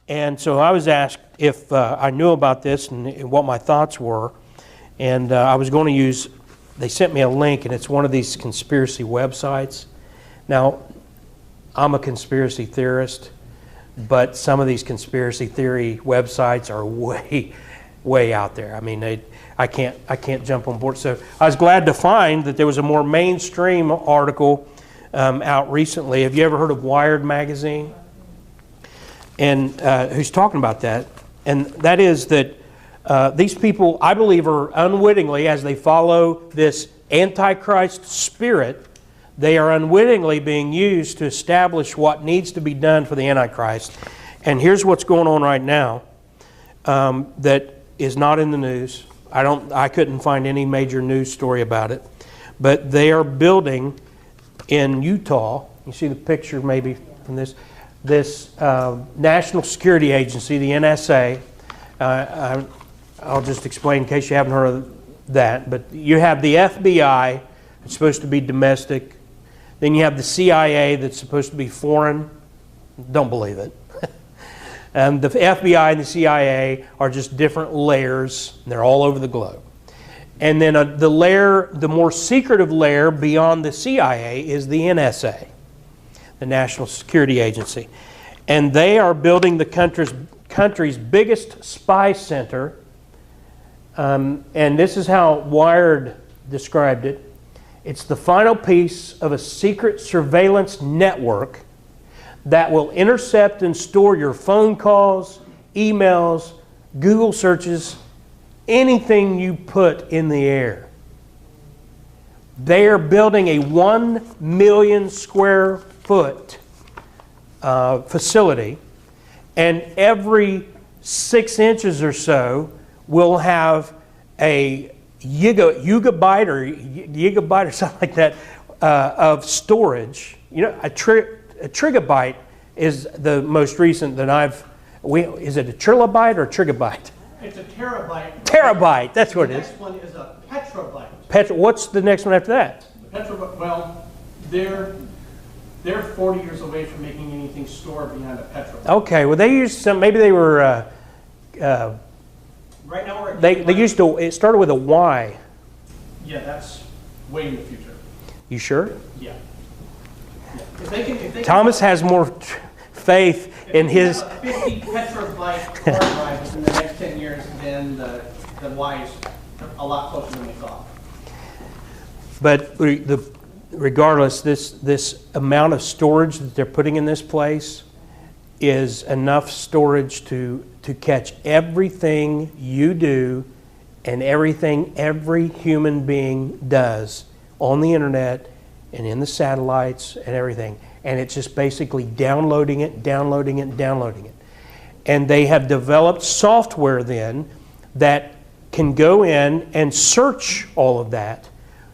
And so I was asked if I knew about this and what my thoughts were. And I was going to use, they sent me a link, and it's one of these conspiracy websites. Now, I'm a conspiracy theorist, but some of these conspiracy theory websites are way out there. I mean, I can't jump on board. So I was glad to find that there was a more mainstream article out recently. Have you ever heard of Wired magazine? And who's talking about that? And that is that these people, I believe, are unwittingly, as they follow this Antichrist spirit, they are unwittingly being used to establish what needs to be done for the Antichrist. And here's what's going on right now that is not in the news. I couldn't find any major news story about it. But they are building in Utah, you see the picture maybe from this National Security Agency, the NSA. I'll just explain in case you haven't heard of that. But you have the FBI, it's supposed to be domestic. Then you have the CIA that's supposed to be foreign. Don't believe it. And the FBI and the CIA are just different layers. And they're all over the globe. And then the more secretive layer beyond the CIA is the NSA, the National Security Agency. And they are building the country's biggest spy center. And this is how Wired described it. It's the final piece of a secret surveillance network that will intercept and store your phone calls, emails, Google searches, anything you put in the air. They are building a 1 million square foot facility, and every 6 inches or so will have a gigabyte or something like that of storage. You know, a trigabyte is the most recent that is it a trilobyte or trigabyte? It's a terabyte. Terabyte, that's what it is. The next one is a petrobyte. What's the next one after that? Petrobyte, well, they're 40 years away from making anything stored beyond a petrobyte. Okay, well they used some, maybe they were, right now we're at they used to, it started with a Y. Yeah, that's way in the future. You sure? Yeah. If they Thomas has more faith in his... If you have a 50 petabyte hard drive within the next 10 years, then the Y is a lot closer than we thought. But regardless, this amount of storage that they're putting in this place is enough storage to catch everything you do and everything every human being does on the internet and in the satellites and everything. And it's just basically downloading it. And they have developed software then that can go in and search all of that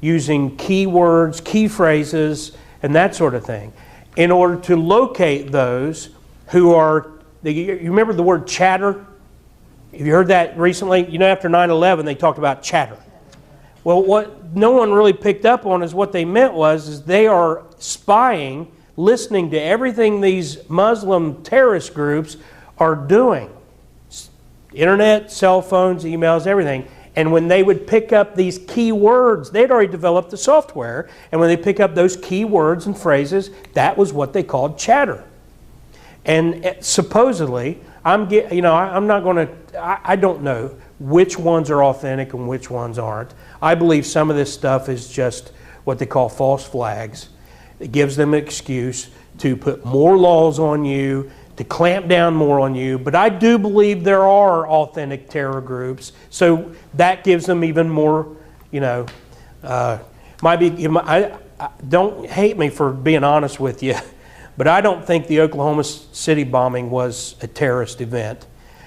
using keywords, key phrases, and that sort of thing, in order to locate those who are, you remember the word chatter? Have you heard that recently? You know, after 9/11, they talked about chatter. Well, what no one really picked up on is what they meant is they are spying, listening to everything these Muslim terrorist groups are doing. Internet, cell phones, emails, everything. And when they would pick up these key words, they'd already developed the software, and when they pick up those key words and phrases, that was what they called chatter. And supposedly, I don't know which ones are authentic and which ones aren't. I believe some of this stuff is just what they call false flags. It gives them an excuse to put more laws on you, to clamp down more on you. But I do believe there are authentic terror groups, so that gives them even more, don't hate me for being honest with you, but I don't think the Oklahoma City bombing was a terrorist event.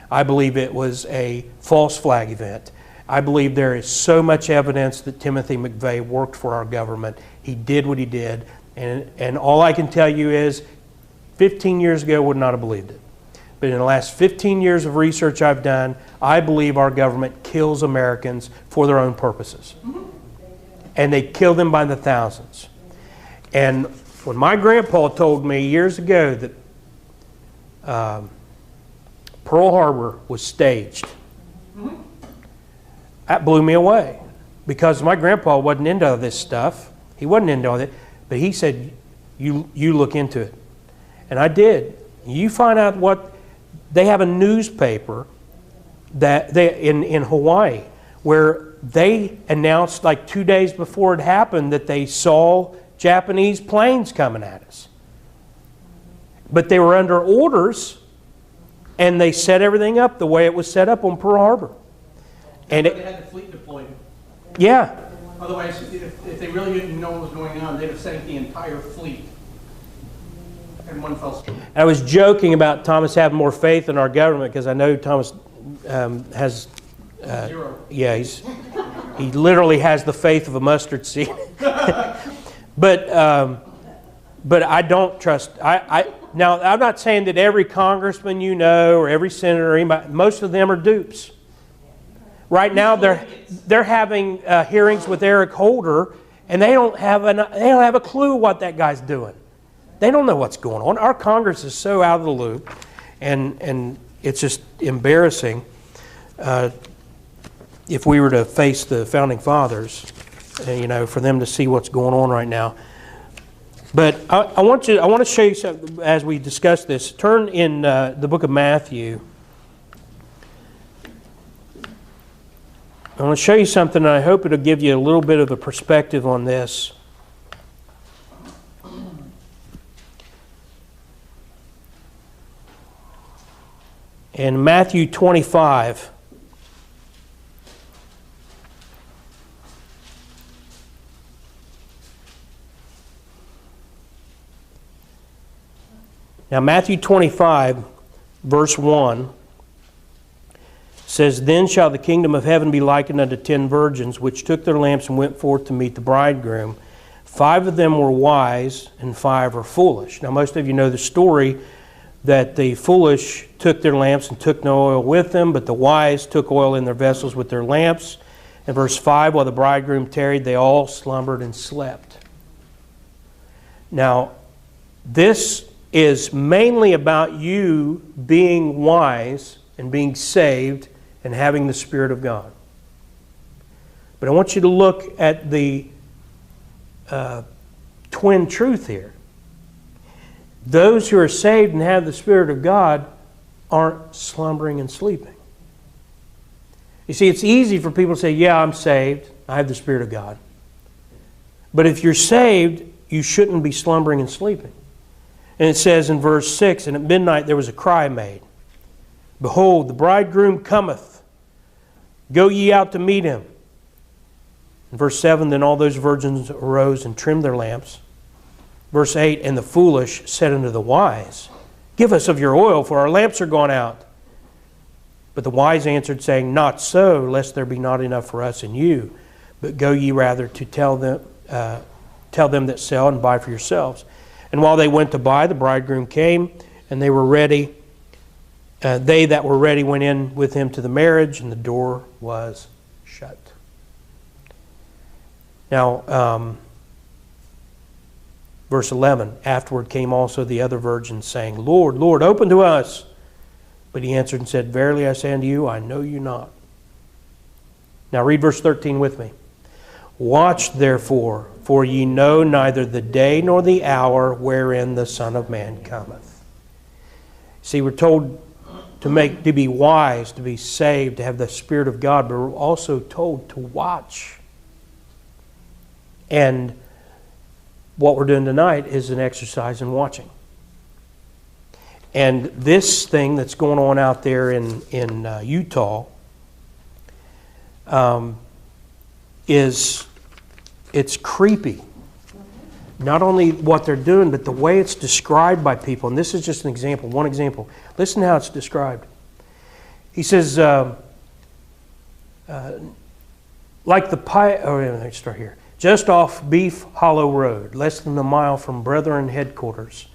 I believe it was a false flag event. I believe there is so much evidence that Timothy McVeigh worked for our government. He did what he did. And all I can tell you is 15 years ago I would not have believed it. But in the last 15 years of research I've done, I believe our government kills Americans for their own purposes. And they kill them by the thousands. And when my grandpa told me years ago that Pearl Harbor was staged. That blew me away because my grandpa wasn't into this stuff. He wasn't into it, but he said, you look into it. And I did. You find out what, they have a newspaper that in Hawaii where they announced like 2 days before it happened that they saw Japanese planes coming at us. But they were under orders, and they set everything up the way it was set up on Pearl Harbor. And they had the fleet deployed. Yeah. Otherwise, if they really didn't know what was going on, they'd have sent the entire fleet in one fell swoop. I was joking about Thomas having more faith in our government because I know Thomas has... Zero. Yeah, he literally has the faith of a mustard seed. But I don't trust... Now, I'm not saying that every congressman you know or every senator, or anybody, most of them are dupes. Right now, they're having hearings with Eric Holder, and they don't have a clue what that guy's doing. They don't know what's going on. Our Congress is so out of the loop, and it's just embarrassing. If we were to face the Founding Fathers, for them to see what's going on right now. But I want to show you something as we discuss this. Turn in the book of Matthew. I want to show you something, and I hope it'll give you a little bit of a perspective on this. In Matthew 25, now Matthew 25, verse 1, says, "Then shall the kingdom of heaven be likened unto 10 virgins, which took their lamps and went forth to meet the bridegroom. 5 of them were wise, and 5 were foolish." Now most of you know the story that the foolish took their lamps and took no oil with them, but the wise took oil in their vessels with their lamps. In verse 5, while the bridegroom tarried, they all slumbered and slept. Now, this is mainly about you being wise and being saved and having the Spirit of God. But I want you to look at the twin truth here. Those who are saved and have the Spirit of God aren't slumbering and sleeping. You see, it's easy for people to say, yeah, I'm saved, I have the Spirit of God. But if you're saved, you shouldn't be slumbering and sleeping. And it says in verse 6, "And at midnight there was a cry made, Behold, the bridegroom cometh. Go ye out to meet him." In verse 7, "Then all those virgins arose and trimmed their lamps." Verse 8, "And the foolish said unto the wise, Give us of your oil, for our lamps are gone out. But the wise answered, saying, Not so, lest there be not enough for us and you. But go ye rather to tell them that sell and buy for yourselves. And while they went to buy, the bridegroom came, and they were ready. They that were ready went in with him to the marriage, and the door was shut." Now, verse 11, "Afterward came also the other virgins, saying, Lord, Lord, open to us. But he answered and said, Verily I say unto you, I know you not." Now read verse 13 with me. "Watch therefore, for ye know neither the day nor the hour wherein the Son of Man cometh." See, we're told to be wise, to be saved, to have the Spirit of God, but we're also told to watch. And what we're doing tonight is an exercise in watching. And this thing that's going on out there in Utah it's creepy. Not only what they're doing, but the way it's described by people. And this is just an example, one example. Listen to how it's described. He says, like the let me start here. "Just off A-bbfohio Road, less than a mile from Brethren headquarters,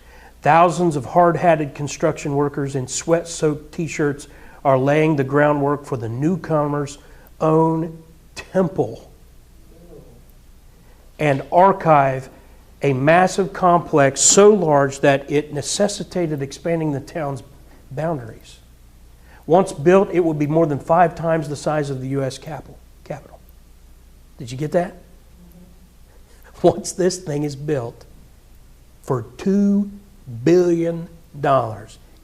thousands of hard-hatted construction workers in sweat-soaked T-shirts are laying the groundwork for the newcomer's own temple and archive, a massive complex so large that it necessitated expanding the town's boundaries. Once built, it will be more than 5 times the size of the U.S. Capitol. Did you get that? Once this thing is built, for $2 billion,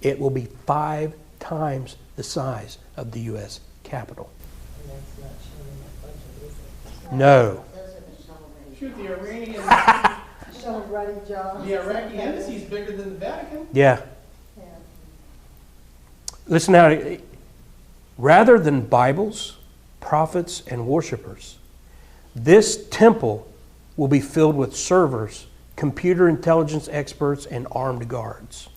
it will be 5 times the size of the U.S. Capitol. No. Shoot, the Iranian, Shovel-ready job. the Iraqi embassy is bigger than the Vatican. Yeah. Yeah. Listen now. Rather than Bibles, prophets, and worshipers, this temple will be filled with servers, computer intelligence experts, and armed guards.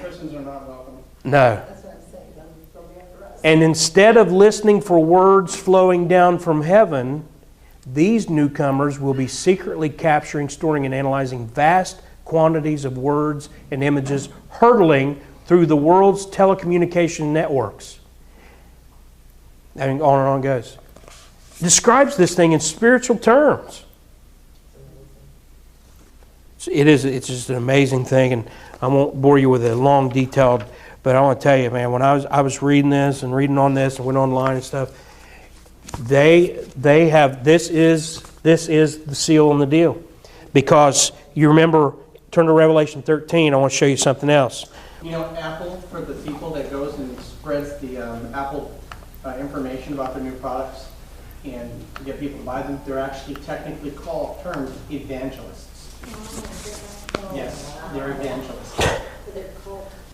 Christians are not welcome. No. That's what I'm saying. They'll be after us. And instead of listening for words flowing down from heaven, these newcomers will be secretly capturing, storing, and analyzing vast quantities of words and images hurtling through the world's telecommunication networks. And on and on it goes. Describes this thing in spiritual terms. It's just an amazing thing, and I won't bore you with a long, detailed, but I want to tell you, man, when I was reading this and reading on this and went online and stuff, they have this is the seal on the deal. Because you remember, turn to Revelation 13, I want to show you something else. Apple, for the people that goes and spreads the Apple information about their new products and to get people to buy them, they're actually technically termed evangelists. Yes, they're evangelists.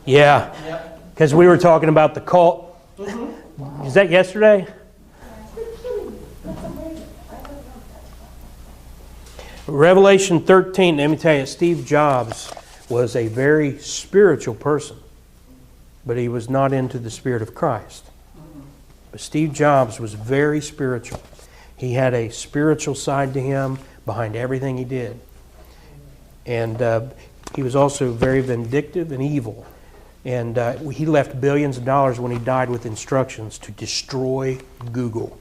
Yeah, Yep. because we were talking about the cult. Mm-hmm. Is that yesterday? Revelation 13, let me tell you, Steve Jobs was a very spiritual person, but he was not into the Spirit of Christ. But Steve Jobs was very spiritual. He had a spiritual side to him behind everything he did. And he was also very vindictive and evil. And he left billions of dollars when he died with instructions to destroy Google.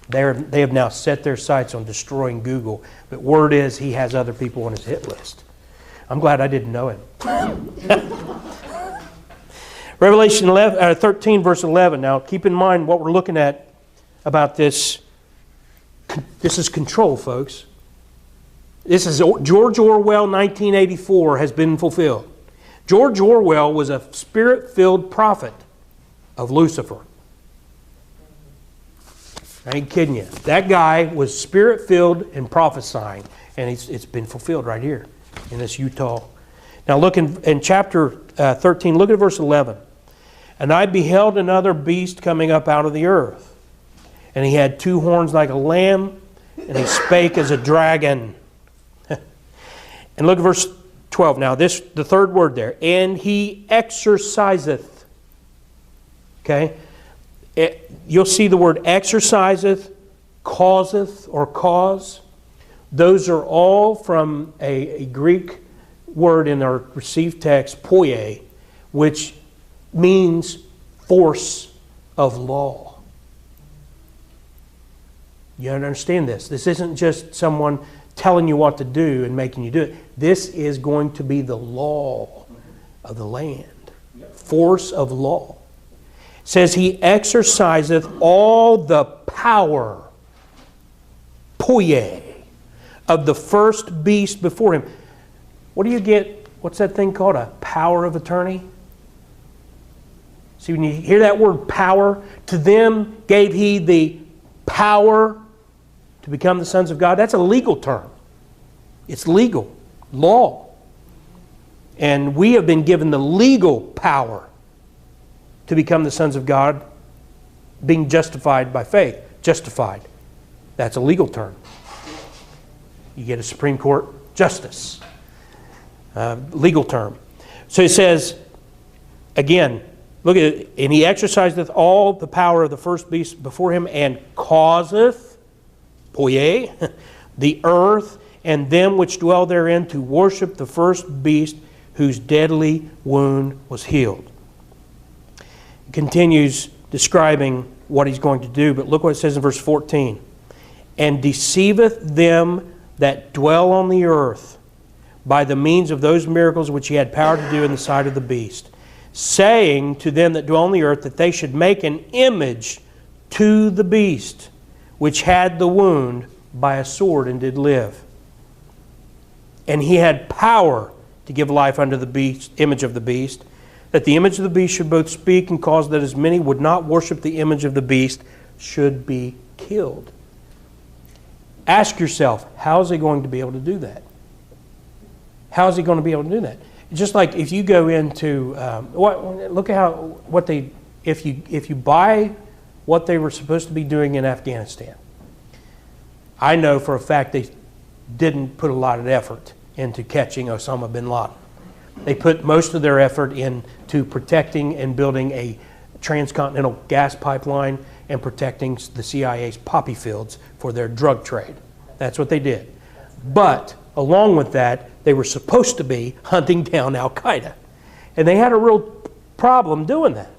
They have now set their sights on destroying Google. But word is he has other people on his hit list. I'm glad I didn't know him. Revelation 13, verse 11. Now, keep in mind what we're looking at about this. This is control, folks. This is George Orwell, 1984, has been fulfilled. George Orwell was a spirit-filled prophet of Lucifer. I ain't kidding you. That guy was spirit-filled and prophesying, and it's been fulfilled right here in this Utah. Now look in chapter 13, look at verse 11. And I beheld another beast coming up out of the earth. And he had 2 horns like a lamb, and he spake as a dragon. And look at verse 12. Now the third word there. And he exerciseth. Okay? You'll see the word exerciseth, causeth, or cause. Those are all from a Greek word in our received text, poie, which means force of law. You understand this? This isn't just someone telling you what to do and making you do it. This is going to be the law of the land. Force of law. It says he exerciseth all the power, poie, of the first beast before him. What do you get? What's that thing called? A power of attorney? See, when you hear that word power, to them gave he the power to become the sons of God. That's a legal term. It's legal. Law. And we have been given the legal power to become the sons of God, being justified by faith. Justified. That's a legal term. You get a Supreme Court justice. Legal term. So it says, again, look at it. And he exerciseth all the power of the first beast before him, and causeth, poie, the earth and them which dwell therein to worship the first beast whose deadly wound was healed. It continues describing what he's going to do, but look what it says in verse 14. And deceiveth them that dwell on the earth by the means of those miracles which he had power to do in the sight of the beast, saying to them that dwell on the earth that they should make an image to the beast, which had the wound by a sword and did live. And he had power to give life unto the beast, image of the beast, that the image of the beast should both speak and cause that as many would not worship the image of the beast should be killed. Ask yourself, how is he going to be able to do that? How is he going to be able to do that? Just like if you go into look at what they if you buy what they were supposed to be doing in Afghanistan. I know for a fact they didn't put a lot of effort into catching Osama bin Laden. They put most of their effort into protecting and building a transcontinental gas pipeline and protecting the CIA's poppy fields for their drug trade. That's what they did. But along with that, they were supposed to be hunting down Al-Qaeda. And they had a real problem doing that.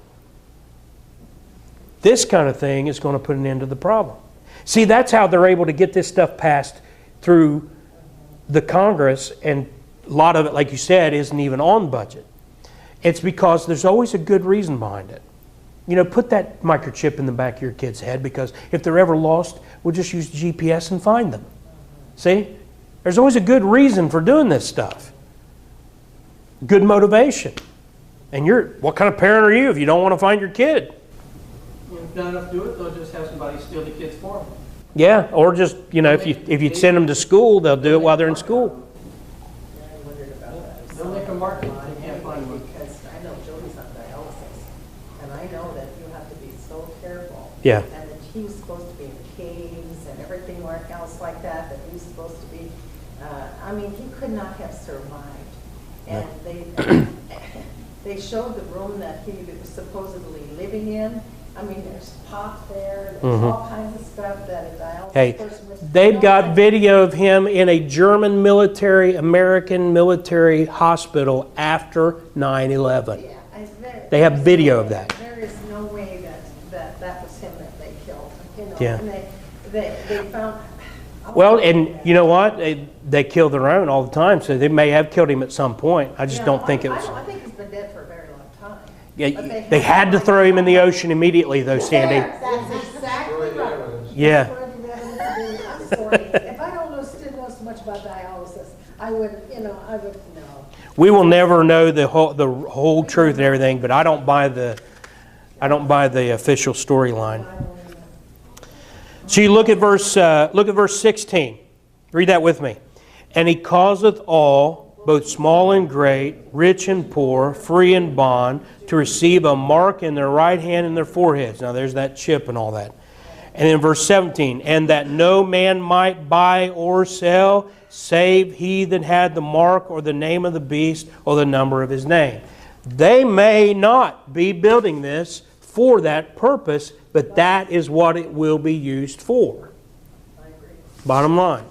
This kind of thing is going to put an end to the problem. See, that's how they're able to get this stuff passed through the Congress, and a lot of it, like you said, isn't even on budget. It's because there's always a good reason behind it. You know, put that microchip in the back of your kid's head, because if they're ever lost, we'll just use GPS and find them. See? There's always a good reason for doing this stuff. Good motivation. And what kind of parent are you if you don't want to find your kid? If not enough to do it, they'll just have somebody steal the kids for them. Yeah, or just, you know, if you send them to school, they'll do it while they're in school. They'll make a market if they can't find one. Because I know Jody's on dialysis, and I know that you have to be so careful. Yeah. And that he was supposed to be in caves and everything else like that, that he was supposed to be, I mean, he could not have survived. And they showed the room that he was supposedly living in. I mean, there's pop there, there's all kinds of stuff that a dialysis person was... They've got video of him in a German American military hospital after 9/11. Yeah, they have video of that. There is no way that was him that they killed. You know, Yeah. And they found... Well, and you know what? They kill their own all the time, so they may have killed him at some point. I just don't think it was... I think he's been dead for a very long time. Yeah, they had to throw him in the ocean immediately, though, Sandy. That's exactly right. Yeah. I'm sorry. If I didn't know so much about dialysis, I would know. We will never know the whole truth and everything, but I don't buy the official storyline. So you look at verse 16. Read that with me. And he causeth all, both small and great, rich and poor, free and bond, to receive a mark in their right hand and their foreheads. Now there's that chip and all that. And then verse 17, and that no man might buy or sell, save he that had the mark or the name of the beast or the number of his name. They may not be building this for that purpose, but that is what it will be used for. Bottom line.